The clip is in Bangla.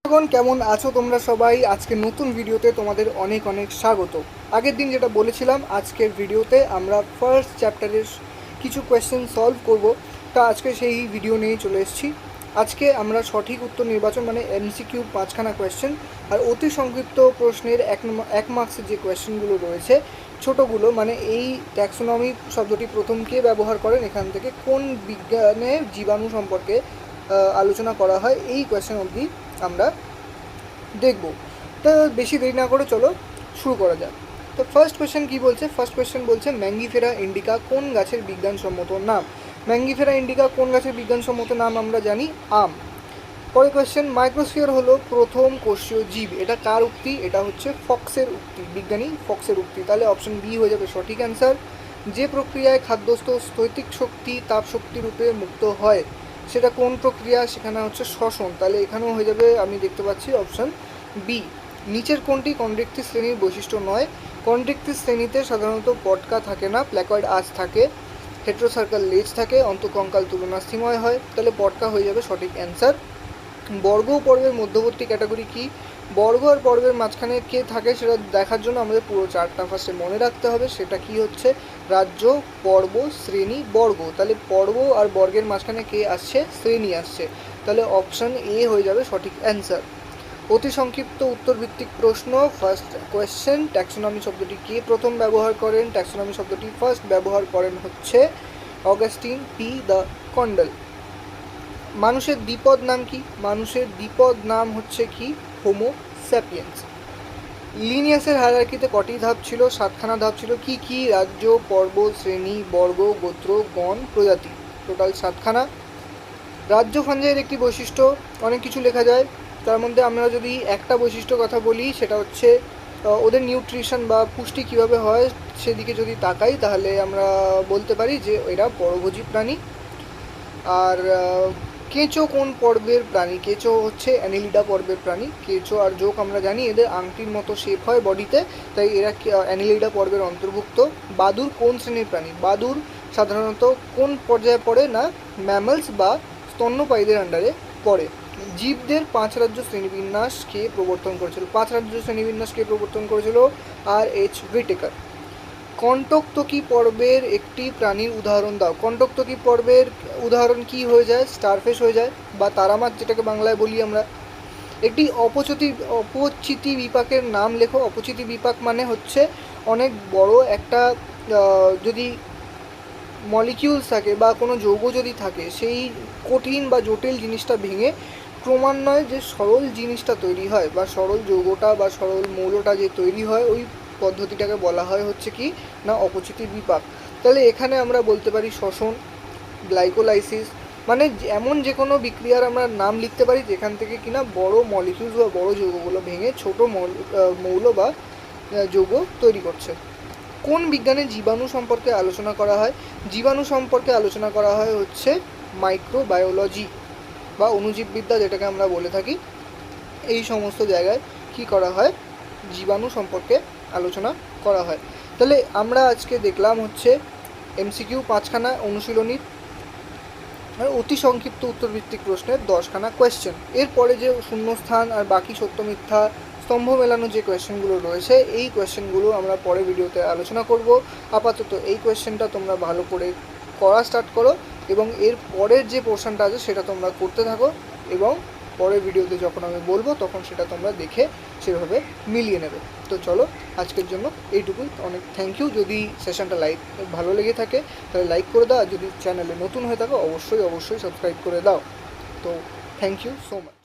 কেমন আছো তোমরা সবাই? আজকে নতুন ভিডিওতে তোমাদের অনেক অনেক স্বাগত। আগের দিন যেটা বলেছিলাম, আজকের ভিডিওতে আমরা ফার্স্ট চ্যাপ্টারের কিছু কোয়েশ্চেন সলভ করব। তা আজকে সেই ভিডিও নিয়েই চলে এসেছি। আজকে আমরা সঠিক উত্তর নির্বাচন মানে এমসিকিউ 5খানা কোয়েশ্চেন আর অতি সংক্ষিপ্ত প্রশ্নের এক মার্কসের যে কোয়েশ্চেনগুলো রয়েছে ছোটোগুলো, মানে এই ট্যাক্সোনমি শব্দটি প্রথম কে ব্যবহার করেন, এখান থেকে কোন বিজ্ঞানে জীবাণু সম্পর্কে আলোচনা করা হয়, এই কোয়েশ্চেন অবধি আমরা দেখব। তো বেশি দেরি না করে চলো শুরু করা যাক। তো ফার্স্ট কোয়েশ্চেন কী বলছে? ফার্স্ট কোয়েশ্চেন বলছে ম্যাঙ্গিফেরা ইন্ডিকা কোন গাছের বিজ্ঞানসম্মত নাম। ম্যাঙ্গিফেরা ইন্ডিকা কোন গাছের বিজ্ঞানসম্মত নাম আমরা জানি, আম। পরের কোয়েশ্চেন, মাইক্রোস্ফিয়ার হলো প্রথম কোষীয় জীব, এটা কার উক্তি? এটা হচ্ছে ফক্সের উক্তি, বিজ্ঞানী ফক্সের উক্তি। তাহলে অপশন বি হয়ে যাবে সঠিক অ্যান্সার। যে প্রক্রিয়ায় খাদ্যস্থ স্থৈতিক শক্তি তাপ শক্তি রূপে মুক্ত হয় সেটা কোন প্রক্রিয়া? সেখানে হচ্ছে শ্বসন। তাহলে এখানেও হয়ে যাবে, আমি দেখতে পাচ্ছি অপশন বি। নিচের কোনটি কন্ড্রিক্টিস শ্রেণীর বৈশিষ্ট্য নয়? কন্ড্রিক্টিস শ্রেণীতে সাধারণত পটকা থাকে না, প্ল্যাকয়েড আঁচ থাকে, হেট্রোসার্কাল লেজ থাকে, অন্তঃকঙ্কাল তুলনাস্থিময় হয়। তাহলে পটকা হয়ে যাবে সঠিক অ্যান্সার। বর্গ ও পর্বের মধ্যবর্তী ক্যাটাগরি কি? বর্গ আর পর্বের মাঝখানে কে থাকে সেটা দেখার জন্য আমাদের পুরো চারটা ফার্স্টে মনে রাখতে হবে। সেটা কি হচ্ছে? রাজ্য, পর্ব, শ্রেণী, বর্গ। তাহলে পর্ব আর বর্গের মাঝখানে কে আসছে? শ্রেণী আসছে। তাহলে অপশন এ হয়ে যাবে সঠিক অ্যান্সার। অতি সংক্ষিপ্ত উত্তরভিত্তিক প্রশ্ন, ফার্স্ট কোয়েশ্চেন, ট্যাক্সোনমি শব্দটি কে প্রথম ব্যবহার করেন? ট্যাক্সোনমি শব্দটি ফার্স্ট ব্যবহার করেন হচ্ছে অগাস্টিন পি দ্য কন্ডেল। মানুষের দ্বিপদ নাম কি? মানুষের দ্বিপদ নাম হচ্ছে কি? Homo sapiens. লিনিয়াসের হায়ারার্কিতে কটি ধাপ ছিল? 7খানা ধাপ ছিল। কি কি? রাজ্য, পর্ব, শ্রেণী, বর্গ, গোত্র, গণ, প্রজাতি। টোটাল 7খানা। রাজ্য ফাঞ্জাইয়ের একটি বৈশিষ্ট্য, অনেক কিছু লেখা যায়, তার মধ্যে আমরা যদি একটা বৈশিষ্ট্য কথা বলি সেটা হচ্ছে ওদের নিউট্রিশন বা পুষ্টি কীভাবে হয় সেদিকে যদি তাকাই তাহলে আমরা বলতে পারি যে এরা পরভোজী প্রাণী। আর কেঁচো কোন পর্বের প্রাণী? কেঁচো হচ্ছে অ্যানিলিডা পর্বের প্রাণী। কেঁচো আর জোক আমরা জানি এদের আংটির মতো শেপ হয় বডিতে, তাই এরা অ্যানিলিডা পর্বের অন্তর্ভুক্ত। বাদুড় কোন শ্রেণীর প্রাণী? বাদুড় সাধারণত কোন পর্যায়ে পড়ে না ম্যামলস বা স্তন্যপায়ীদের আন্ডারে পড়ে। জীবদের 5 রাজ্য শ্রেণীবিন্যাস কে প্রবর্তন করেছিল? 5 রাজ্য শ্রেণীবিন্যাস কে প্রবর্তন করেছিল? আর.এইচ. হুইটেকার। কণ্টকতকি পর্বের একটি প্রাণীর উদাহরণ দাও। কণ্টকতকি পর্বের উদাহরণ কি হয়ে যায়? স্টারফিশ হয়ে যায়, বা তারামাছ যেটাকে বাংলায় বলি আমরা। একটি অপচিতি বিপাকের নাম লেখো। অপচিতি বিপাক মানে হচ্ছে অনেক বড় একটা যদি মলিকিউলস থাকে বা কোনো যৌগ যদি থাকে, সেই কঠিন বা জটিল জিনিসটা ভেঙে ক্রমান্বয়ে যে সরল জিনিসটা তৈরি হয় বা সরল যৌগটা বা সরল মৌলটা যে তৈরি হয়, ওই পদ্ধতিটাকে বলা হয় হচ্ছে কি না অপচিতি বিপাক। তাহলে এখানে আমরা বলতে পারি শ্বসন, গ্লাইকোলাইসিস, মানে এমন যে কোনো বিক্রিয়ার আমরা নাম লিখতে পারি যেখান থেকে কিনা বড় মলিকিউলস বা বড় যৌগগুলো ভেঙে ছোটো মৌল বা যৌগ তৈরি করছে। কোন বিজ্ঞানে জীবাণু সম্পর্কে আলোচনা করা হয়? জীবাণু সম্পর্কে আলোচনা করা হয় হচ্ছে মাইক্রোবায়োলজি বা অণুজীববিদ্যা যেটাকে আমরা বলে থাকি। এই সমস্ত জায়গায় কি করা হয়? জীবাণু সম্পর্কে আলোচনা করা হয়। তাহলে আমরা আজকে দেখলাম হচ্ছে এমসিকিউ 5খানা অনুশীলনীর আর অতি সংক্ষিপ্ত উত্তরভিত্তিক প্রশ্নের 10খানা কোয়েশ্চেন। এরপরে যে শূন্যস্থান আর বাকি সত্য মিথ্যা স্তম্ভ মেলানো যে কোয়েশ্চেনগুলো রয়েছে, এই কোয়েশ্চেনগুলো আমরা পরের ভিডিওতে আলোচনা করব। আপাতত এই কোয়েশ্চেনটা তোমরা ভালো করে করা স্টার্ট করো এবং এর পরের যে পোর্শনটা আছে সেটা তোমরা করতে থাকো, এবং পরের ভিডিওতে যখন আমি বলবো তখন সেটা তোমরা দেখে সেভাবে মিলিয়ে নেবে। তো চলো আজকের জন্য এইটুকুই। অনেক থ্যাংক ইউ। যদি সেশনটা ভালো লেগে থাকে তাহলে লাইক করে দাও, আর যদি চ্যানেলে নতুন হয়ে থাকো অবশ্যই সাবস্ক্রাইব করে দাও। তো থ্যাংক ইউ সো মাচ।